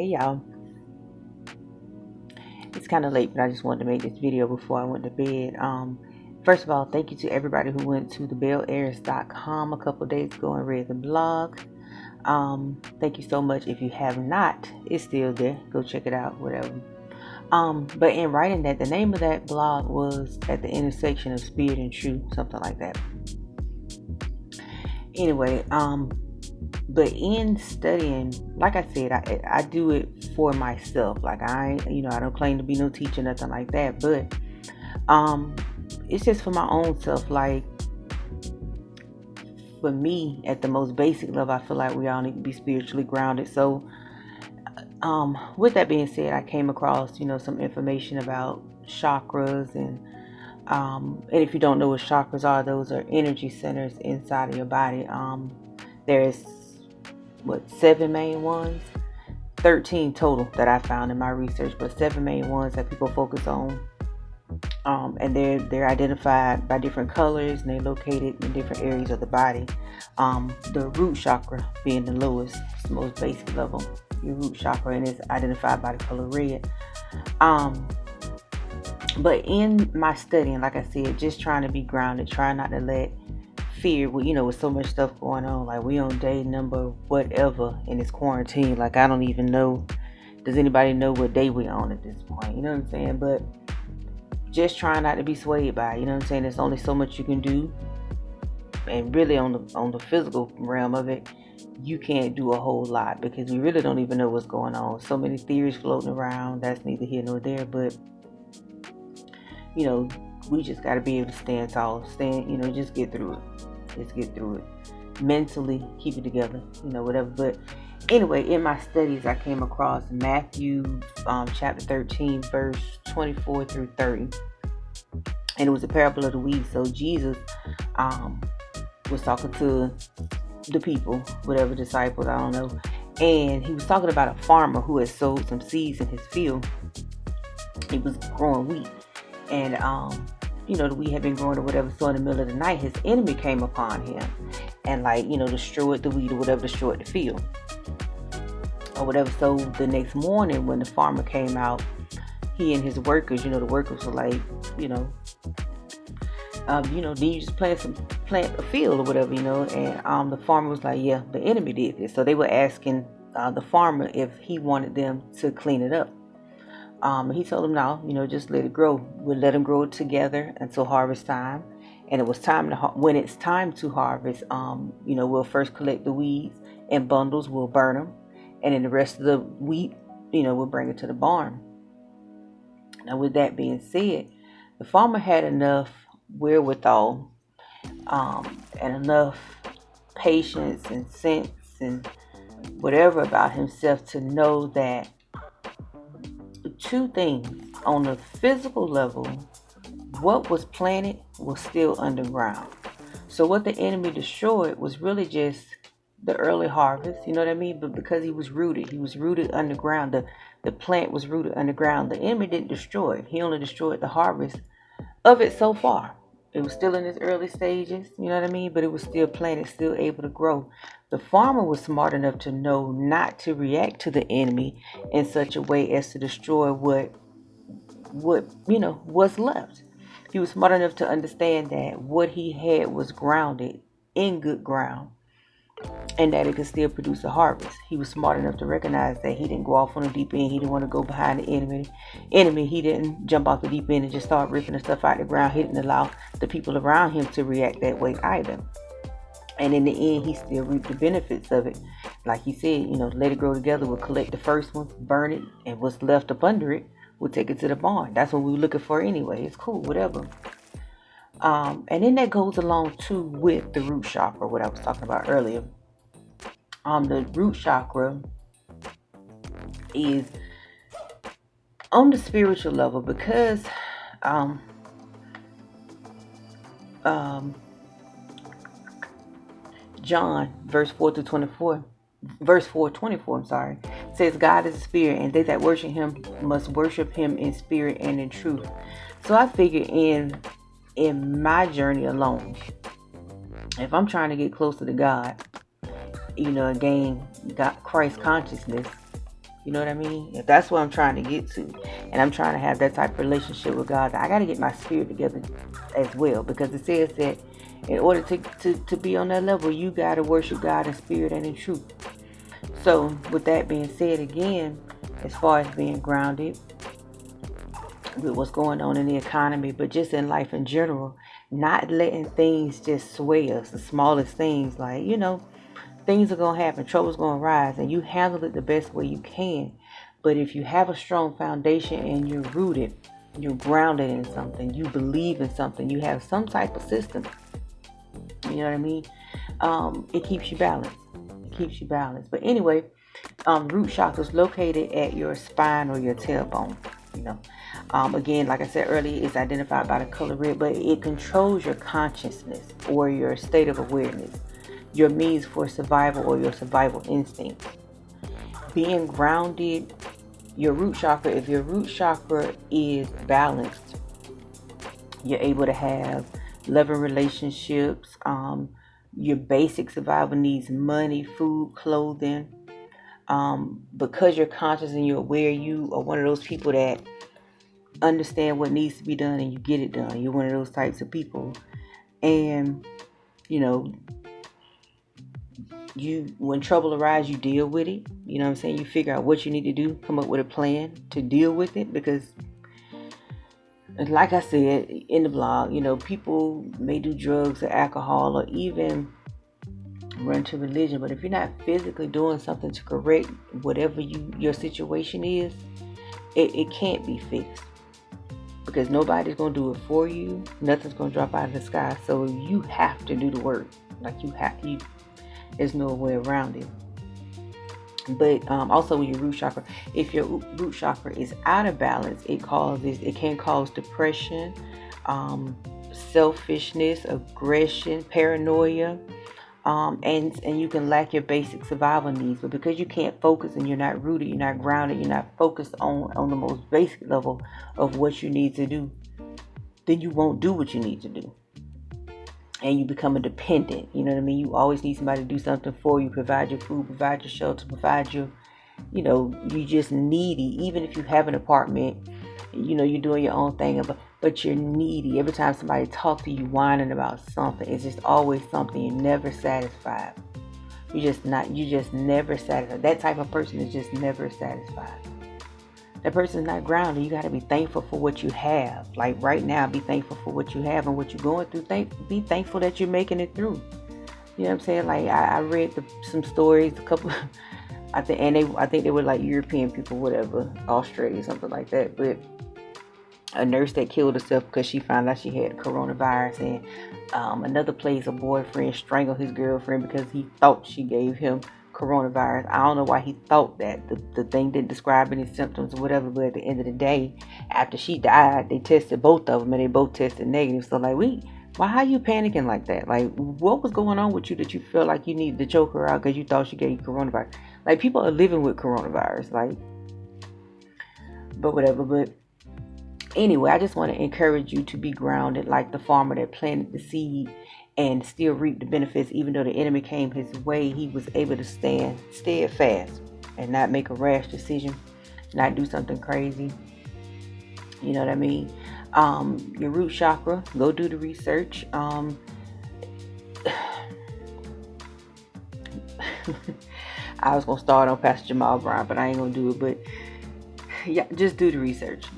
Hey y'all, it's kind of late, but I just wanted to make this video before I went to bed. First of all, thank you to everybody who went to thebelairs.com a couple days ago and read the blog. Thank you so much. If you have not, it's still there. Go check it out, whatever. But in writing that, the name of that blog was At the Intersection of Spirit and Truth, something like that. Anyway, but in studying, like I said, I do it for myself. Like I don't claim to be no teacher, nothing like that. But it's just for my own self. Like for me, at the most basic level, I feel like we all need to be spiritually grounded. So, with that being said, I came across some information about chakras and if you don't know what chakras are, those are energy centers inside of your body. There's 7 main ones, 13 total that I found in my research, but 7 main ones that people focus on. And they're identified by different colors, and they're located in different areas of the body. The root chakra being the lowest, it's the most basic level, your root chakra, and it's identified by the color red. But in my studying, like I said, just trying to be grounded, trying not to let fear, with so much stuff going on, like we on day number whatever in this quarantine. Like I don't even know, does anybody know what day we on at this point? You know what I'm saying? But just trying not to be swayed by it, there's only so much you can do. And really on the physical realm of it, you can't do a whole lot because we really don't even know what's going on. So many theories floating around, that's neither here nor there. But we just got to be able to stand tall, just get through it. Mentally, keep it together, whatever. But anyway, in my studies, I came across Matthew chapter 13, verse 24 through 30. And it was a parable of the weeds. So Jesus was talking to the people, whatever disciples, I don't know. And he was talking about a farmer who had sowed some seeds in his field. He was growing wheat. And, the wheat had been growing or whatever. So in the middle of the night, his enemy came upon him and destroyed the wheat or whatever, destroyed the field or whatever. So the next morning when the farmer came out, he and his workers, the workers were like, did you just plant a field or whatever, and the farmer was like, yeah, the enemy did this. So they were asking the farmer if he wanted them to clean it up. He told them, no, just let it grow. We'll let them grow together until harvest time. And it was time when it's time to harvest, we'll first collect the weeds in bundles, we'll burn them. And then the rest of the wheat, we'll bring it to the barn. Now, with that being said, the farmer had enough wherewithal and enough patience and sense and whatever about himself to know that two things: on the physical level, what was planted was still underground. So what the enemy destroyed was really just the early harvest, you know what I mean? But because he was rooted underground. The plant was rooted underground. The enemy didn't destroy it. He only destroyed the harvest of it so far. It was still in its early stages, you know what I mean? But it was still planted, still able to grow. The farmer was smart enough to know not to react to the enemy in such a way as to destroy what's left. He was smart enough to understand that what he had was grounded in good ground and that it could still produce a harvest. He was smart enough to recognize that he didn't go off on the deep end. He didn't want to go behind the enemy. He didn't jump off the deep end and just start ripping the stuff out of the ground. He didn't allow the people around him to react that way either. And in the end, he still reaped the benefits of it. Like he said, let it grow together. We'll collect the first one, burn it, and what's left up under it, we'll take it to the barn. That's what we were looking for anyway. It's cool, whatever. And then that goes along too with the root chakra, what I was talking about earlier. The root chakra is on the spiritual level because John verse 4:24, says God is a spirit, and they that worship him must worship him in spirit and in truth. So I figure in my journey alone, if I'm trying to get closer to God, gain Christ consciousness, You know what I mean? If that's what I'm trying to get to. And I'm trying to have that type of relationship with God. I got to get my spirit together as well. Because it says that in order to be on that level, you got to worship God in spirit and in truth. So with that being said, again, as far as being grounded with what's going on in the economy, but just in life in general, not letting things just sway us. The smallest things, like, things are going to happen, trouble's going to rise, and you handle it the best way you can. But if you have a strong foundation and you're rooted, you're grounded in something, you believe in something, you have some type of system, you know what I mean? It keeps you balanced. But anyway, root chakra is located at your spine or your tailbone. Again, like I said earlier, it's identified by the color red, but it controls your consciousness or your state of awareness, your means for survival or your survival instinct. Being grounded, your root chakra, if your root chakra is balanced, you're able to have loving relationships, your basic survival needs, money, food, clothing. Because you're conscious and you're aware, you are one of those people that understand what needs to be done and you get it done. You're one of those types of people. And, when trouble arises, you deal with it. You know what I'm saying? You figure out what you need to do, come up with a plan to deal with it. Because, like I said in the blog, people may do drugs or alcohol or even run to religion. But if you're not physically doing something to correct whatever your situation is, it can't be fixed. Because nobody's going to do it for you. Nothing's going to drop out of the sky. So you have to do the work. There's no way around it. But also with your root chakra, if your root chakra is out of balance, it can cause depression, selfishness, aggression, paranoia, and you can lack your basic survival needs. But because you can't focus and you're not rooted, you're not grounded, you're not focused on the most basic level of what you need to do, then you won't do what you need to do. And you become a dependent. You know what I mean? You always need somebody to do something for you, provide your food, provide your shelter, provide your, you just needy. Even if you have an apartment, you're doing your own thing, but you're needy. Every time somebody talks to you whining about something, it's just always something. You're never satisfied. You're just never satisfied. That type of person is just never satisfied. That person's not grounded. You got to be thankful for what you have. Like right now, be thankful for what you have and what you're going through. Be thankful that you're making it through. You know what I'm saying? Like I read some stories, a couple. I think they were like European people, whatever, Australia, something like that. But a nurse that killed herself because she found out she had coronavirus, and another place, a boyfriend strangled his girlfriend because he thought she gave him coronavirus. I don't know why he thought that. The thing didn't describe any symptoms or whatever, but at the end of the day, after she died, they tested both of them and they both tested negative. So like, why are you panicking like that? Like, what was going on with you that you feel like you needed to choke her out because you thought she gave you coronavirus? Like, people are living with coronavirus, like, but whatever. But anyway, I just want to encourage you to be grounded like the farmer that planted the seed and still reap the benefits. Even though the enemy came his way, he was able to stand steadfast and not make a rash decision, not do something crazy. You know what I mean? Your root chakra, go do the research. I was going to start on Pastor Jamal Brown, but I ain't going to do it. But yeah, just do the research.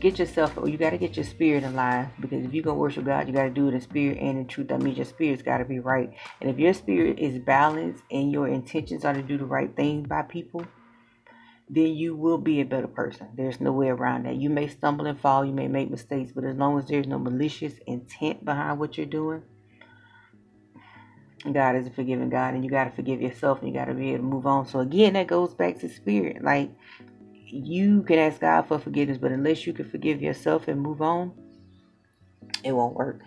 Get yourself, you got to get your spirit in line, because if you're going to worship God, you got to do it in spirit and in truth. That means your spirit's got to be right. And if your spirit is balanced and your intentions are to do the right things by people, then you will be a better person. There's no way around that. You may stumble and fall, you may make mistakes, but as long as there's no malicious intent behind what you're doing, God is a forgiving God, and you got to forgive yourself, and you got to be able to move on. So again, that goes back to spirit. Like, you can ask God for forgiveness, but unless you can forgive yourself and move on, it won't work.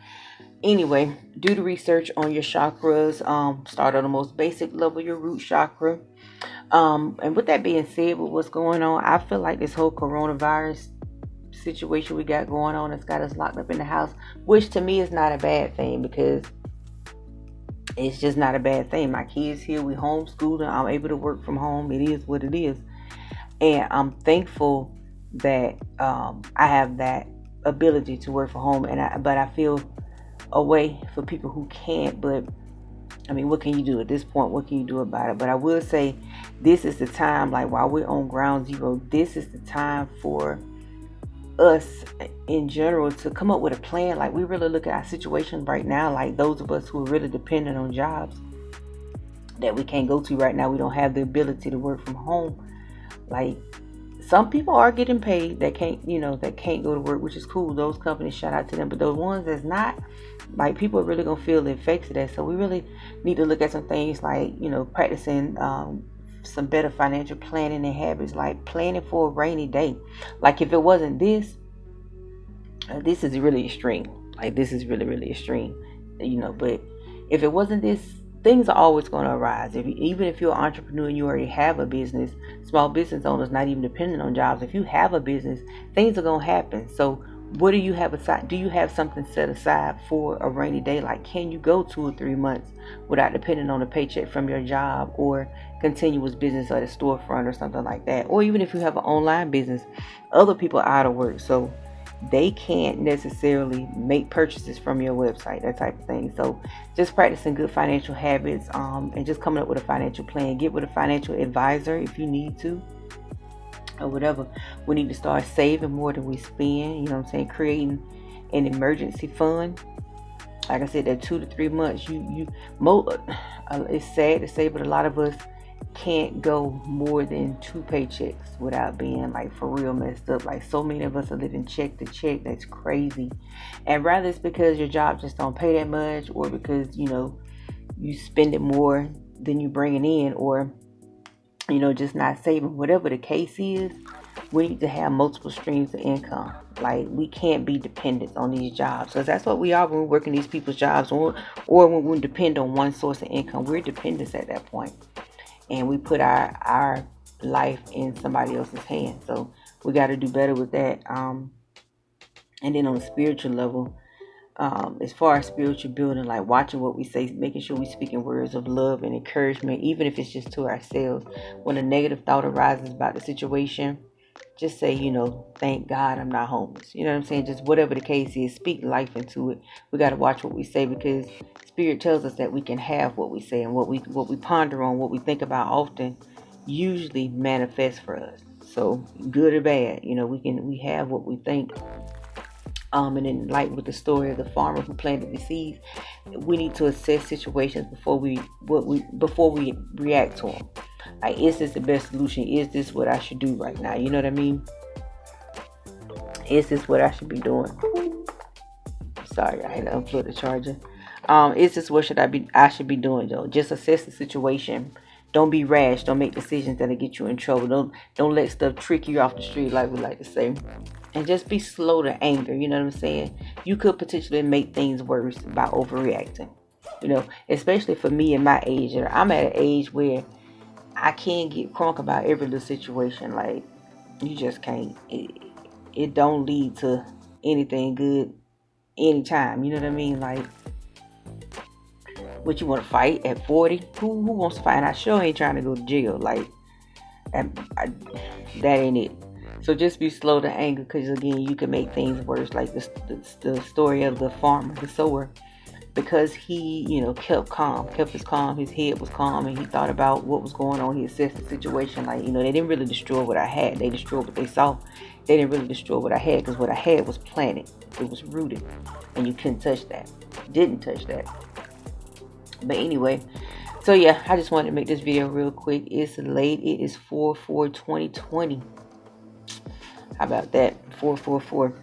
Anyway, do the research on your chakras. Start on the most basic level, your root chakra. And with that being said, with what's going on, I feel like this whole coronavirus situation we got going on has got us locked up in the house, which to me is not a bad thing, because it's just not a bad thing. My kids here, we homeschooling. I'm able to work from home. It is what it is. And I'm thankful that I have that ability to work from home. But I feel a way for people who can't. But I mean, what can you do at this point? What can you do about it? But I will say, this is the time, like while we're on ground zero, this is the time for us in general to come up with a plan. Like, we really look at our situation right now, like those of us who are really dependent on jobs that we can't go to right now. We don't have the ability to work from home. Like, some people are getting paid that can't go to work, which is cool. Those companies, shout out to them. But those ones that's not, like, people are really gonna feel the effects of that. So we really need to look at some things like, practicing some better financial planning and habits, like planning for a rainy day. Like, if it wasn't this, this is really extreme. Like, this is really, really extreme, but if it wasn't this, things are always going to arise. Even if you're an entrepreneur and you already have a business, small business owners not even dependent on jobs, if you have a business, things are going to happen. So what do you have aside? Do you have something set aside for a rainy day? Like, can you go 2 or 3 months without depending on a paycheck from your job or continuous business at a storefront or something like that? Or even if you have an online business, other people are out of work, so they can't necessarily make purchases from your website, that type of thing. So just practicing good financial habits, and just coming up with a financial plan. Get with a financial advisor if you need to, or whatever. We need to start saving more than we spend. Creating an emergency fund. Like I said, that 2 to 3 months. It's sad to say, but a lot of us can't go more than 2 paychecks without being, like, for real messed up. Like, so many of us are living check to check. That's crazy. And rather it's because your job just don't pay that much, or because you spend it more than you bringing in, or just not saving. Whatever the case is, we need to have multiple streams of income. Like, we can't be dependent on these jobs, because that's what we are when we're working these people's jobs, or when we depend on one source of income. We're dependents at that point. And we put our life in somebody else's hands. So we got to do better with that. And then on a spiritual level, as far as spiritual building, like watching what we say, making sure we speak in words of love and encouragement, even if it's just to ourselves. When a negative thought arises about the situation, just say, thank God I'm not homeless. You know what I'm saying? Just whatever the case is, speak life into it. We got to watch what we say, because Spirit tells us that we can have what we say, and what we ponder on, what we think about often, usually manifests for us. So good or bad, we have what we think. And then, like with the story of the farmer who planted the seeds, we need to assess situations before we react to them. Like, is this the best solution? Is this what I should do right now? You know what I mean? Is this what I should be doing? Sorry, I had to unplug the charger. Is this what I should be doing, though? Just assess the situation. Don't be rash. Don't make decisions that'll get you in trouble. Don't let stuff trick you off the street, like we like to say. And just be slow to anger. You know what I'm saying? You could potentially make things worse by overreacting. Especially for me in my age. I'm at an age where I can't get crunk about every little situation. Like, you just can't. It don't lead to anything good anytime. You know what I mean? Like, what, you want to fight at 40? Who wants to fight? And I sure ain't trying to go to jail. Like, that ain't it. So just be slow to anger, because again, you can make things worse. Like the story of the farmer, the sower, because he, kept his calm. His head was calm, and he thought about what was going on. He assessed the situation. Like, they didn't really destroy what I had. They destroyed what they saw. They didn't really destroy what I had, because what I had was planted. It was rooted, and you couldn't touch that. Didn't touch that. But anyway, so yeah, I just wanted to make this video real quick. It's late. It is 4/4/2020. How about that? 4/4/4.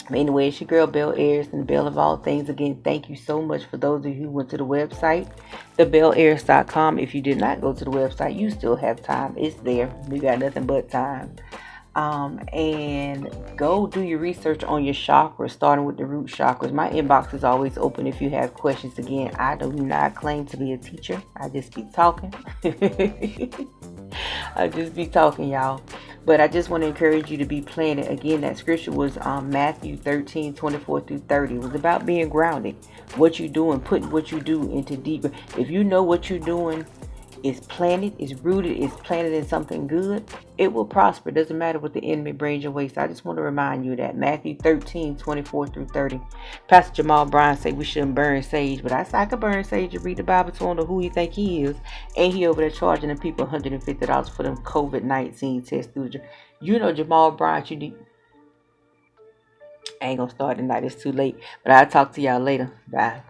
But anyway, it's your girl Belle Ayres, and the Belle of all things. Again, thank you so much for those of you who went to the website, thebelleayres.com. If you did not go to the website, you still have time. It's there. We got nothing but time. And go do your research on your chakras, starting with the root chakras. My inbox is always open if you have questions. Again, I do not claim to be a teacher. I just be talking. I just be talking, y'all. But I just want to encourage you to be planted. Again, that scripture was Matthew 13:24-30. It was about being grounded. What you doing, putting what you do into deeper. If you know what you're doing is planted, is rooted, is planted in something good, it will prosper. It doesn't matter what the enemy brings your way. So I just want to remind you that Matthew 13:24-30. Pastor Jamal Bryan say we shouldn't burn sage, but I could burn sage and read the Bible to him who he think he is. And he over there charging the people $150 for them COVID-19 tests. You know Jamal Bryan, you need. I ain't gonna start tonight, it's too late. But I'll talk to y'all later. Bye.